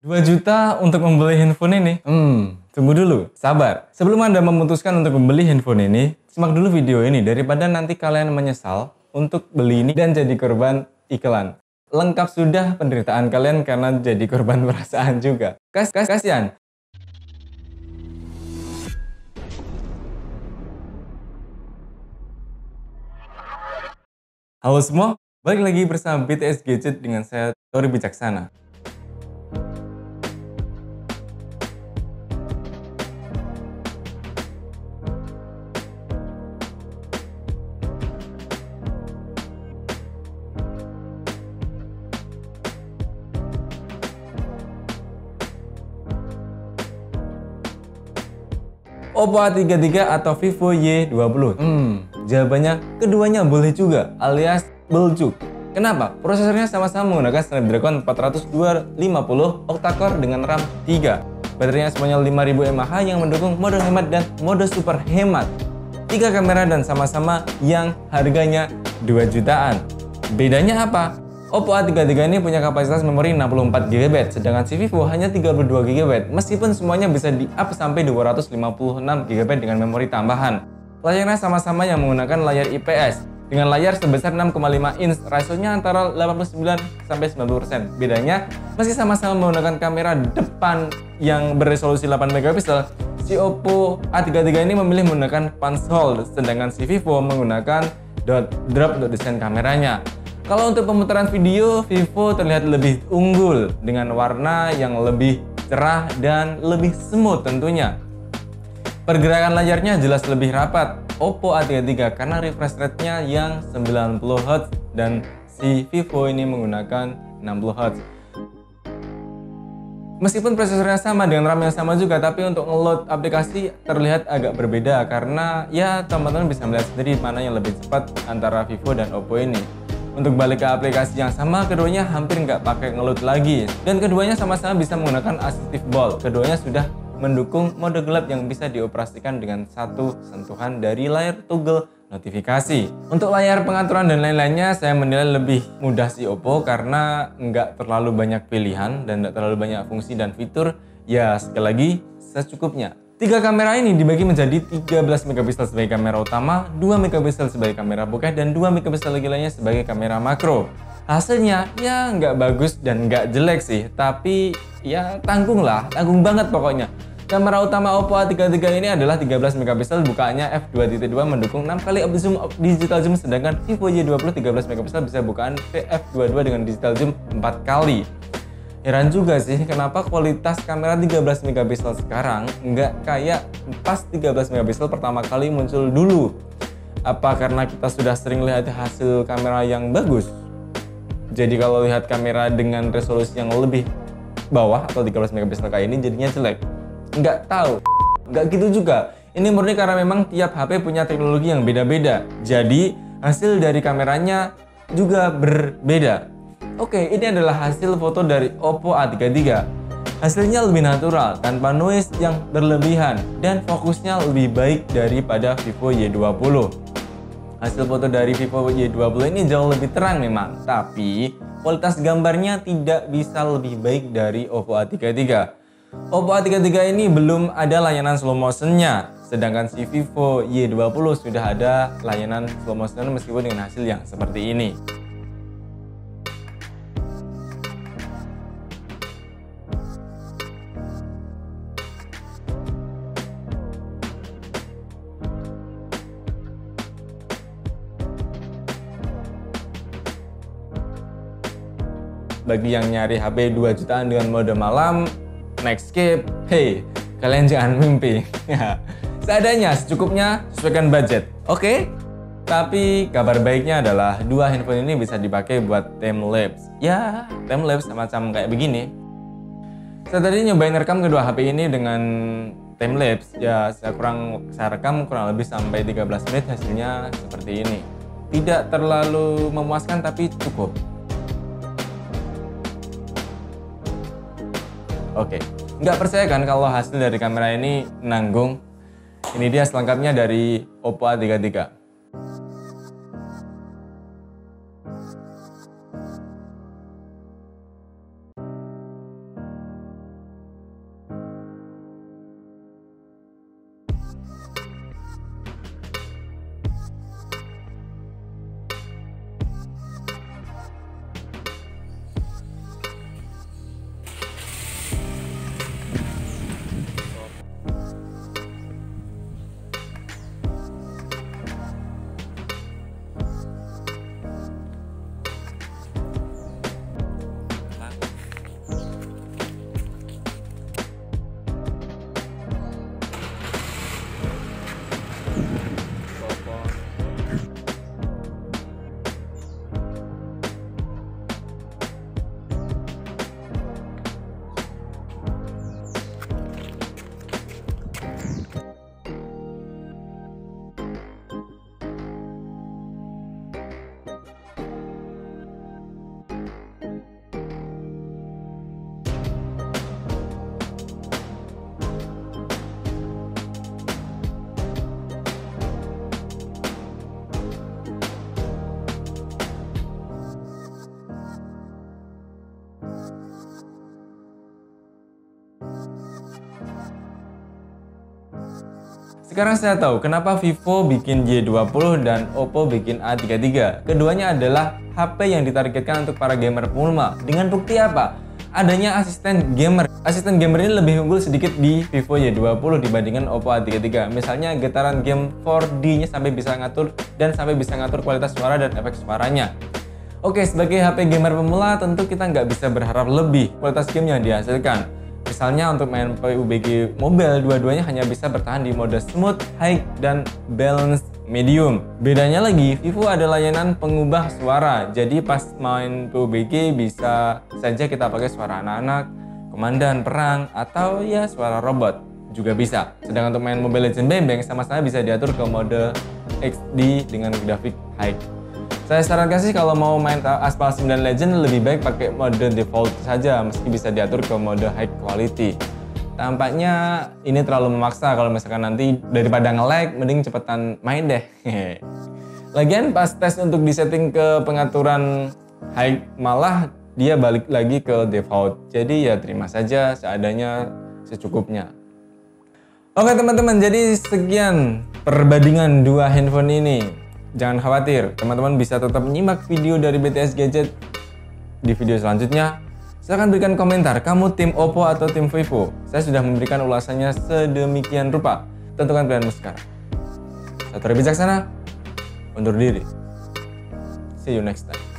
2 juta untuk membeli handphone ini? Tunggu dulu, sabar. Sebelum Anda memutuskan untuk membeli handphone ini, simak dulu video ini daripada nanti kalian menyesal untuk beli ini dan jadi korban iklan. Lengkap sudah penderitaan kalian karena jadi korban perasaan juga. Kasihan. Halo semua, balik lagi bersama BTS Gadget dengan saya Tori Bijaksana. Oppo A33 atau Vivo Y20? Jawabannya keduanya boleh juga, alias beljuk. Kenapa? Prosesornya sama-sama menggunakan Snapdragon 40250 octa-core dengan RAM 3. Baterainya semuanya 5000 mAh yang mendukung mode hemat dan mode super hemat. 3 kamera dan sama-sama yang harganya 2 jutaan. Bedanya apa? Oppo A33 ini punya kapasitas memori 64GB, sedangkan si Vivo hanya 32GB, meskipun semuanya bisa di-up sampai 256GB dengan memori tambahan. Layarnya sama-sama yang menggunakan layar IPS, dengan layar sebesar 6,5 inch, rasionya antara 89-90%. Bedanya, meski sama-sama menggunakan kamera depan yang beresolusi 8MP, si Oppo A33 ini memilih menggunakan punch hole, sedangkan si Vivo menggunakan dot drop desain kameranya. Kalau untuk pemutaran video, Vivo terlihat lebih unggul dengan warna yang lebih cerah dan lebih smooth tentunya. Pergerakan layarnya jelas lebih rapat Oppo A33 karena refresh rate-nya yang 90Hz dan si Vivo ini menggunakan 60Hz. Meskipun prosesornya sama dengan RAM yang sama juga, tapi untuk ngeload aplikasi terlihat agak berbeda karena ya teman-teman bisa melihat sendiri mana yang lebih cepat antara Vivo dan Oppo ini. Untuk balik ke aplikasi yang sama, keduanya hampir nggak pakai ngeload lagi. Dan keduanya sama-sama bisa menggunakan Assistive Bolt. Keduanya sudah mendukung mode gelap yang bisa dioperasikan dengan satu sentuhan dari layar toggle notifikasi. Untuk layar pengaturan dan lain-lainnya, saya menilai lebih mudah si Oppo karena nggak terlalu banyak pilihan dan nggak terlalu banyak fungsi dan fitur. Ya, sekali lagi, secukupnya. 3 kamera ini dibagi menjadi 13MP sebagai kamera utama, 2MP sebagai kamera bokeh, dan 2MP lagi lainnya sebagai kamera makro. Hasilnya ya nggak bagus dan nggak jelek sih, tapi ya tanggung banget pokoknya. Kamera utama Oppo A33 ini adalah 13MP, bukaannya f2.2 mendukung 6 kali digital zoom, sedangkan Vivo Y20 13MP bisa bukaan f2.2 dengan digital zoom 4 kali. Heran juga sih kenapa kualitas kamera 13MP sekarang nggak kayak pas 13MP pertama kali muncul dulu. Apa karena kita sudah sering lihat hasil kamera yang bagus? Jadi kalau lihat kamera dengan resolusi yang lebih bawah atau 13MP kayak ini jadinya jelek? Nggak tahu. Nggak gitu juga. Ini murni karena memang tiap HP punya teknologi yang beda-beda. Jadi hasil dari kameranya juga berbeda. Oke, ini adalah hasil foto dari Oppo A33. Hasilnya lebih natural, tanpa noise yang berlebihan, dan fokusnya lebih baik daripada Vivo Y20. Hasil foto dari Vivo Y20 ini jauh lebih terang memang, tapi kualitas gambarnya tidak bisa lebih baik dari Oppo A33. Oppo A33 ini belum ada layanan slow motion-nya, sedangkan si Vivo Y20 sudah ada layanan slow motion meskipun dengan hasil yang seperti ini. Bagi yang nyari HP 2 jutaan dengan mode malam, Nextcape, hey, kalian jangan mimpi. Seadanya, secukupnya, sesuaikan budget. Oke? Tapi kabar baiknya adalah dua handphone ini bisa dipakai buat time-lapse. Ya, time-lapse semacam kayak begini. Saya tadi nyobain rekam kedua HP ini dengan time-lapse. Ya, saya rekam kurang lebih sampai 13 menit, hasilnya seperti ini. Tidak terlalu memuaskan tapi cukup. Oke, nggak percaya kan kalau hasil dari kamera ini nanggung? Ini dia selengkapnya dari Oppo A33. Sekarang saya tahu kenapa Vivo bikin Y20 dan Oppo bikin A33. Keduanya adalah HP yang ditargetkan untuk para gamer pemula. Dengan bukti apa? Adanya asisten gamer. Asisten gamer ini lebih unggul sedikit di Vivo Y20 dibandingkan Oppo A33. Misalnya getaran game 4D-nya sampai bisa ngatur kualitas suara dan efek suaranya. Oke, sebagai HP gamer pemula tentu kita nggak bisa berharap lebih kualitas game yang dihasilkan. Misalnya untuk main PUBG Mobile, dua-duanya hanya bisa bertahan di mode smooth, high, dan balance medium. Bedanya lagi, Vivo ada layanan pengubah suara. Jadi pas main PUBG bisa saja kita pakai suara anak-anak, komandan perang, atau ya suara robot juga bisa. Sedangkan untuk main Mobile Legends Bang Bang sama-sama bisa diatur ke mode XD dengan grafik high. Saya sarankan sih kalau mau main Aspal 9 Legend lebih baik pakai mode default saja meski bisa diatur ke mode high quality. Tampaknya ini terlalu memaksa kalau misalkan nanti daripada nge-lag mending cepetan main deh. Lagian pas tes untuk disetting ke pengaturan high malah dia balik lagi ke default. Jadi ya terima saja seadanya secukupnya. Oke teman-teman, jadi sekian perbandingan dua handphone ini. Jangan khawatir, teman-teman bisa tetap menyimak video dari BTS Gadget di video selanjutnya. Silahkan berikan komentar, kamu tim Oppo atau tim Vivo? Saya sudah memberikan ulasannya sedemikian rupa. Tentukan pilihanmu sekarang. Satu bijaksana, undur diri. See you next time.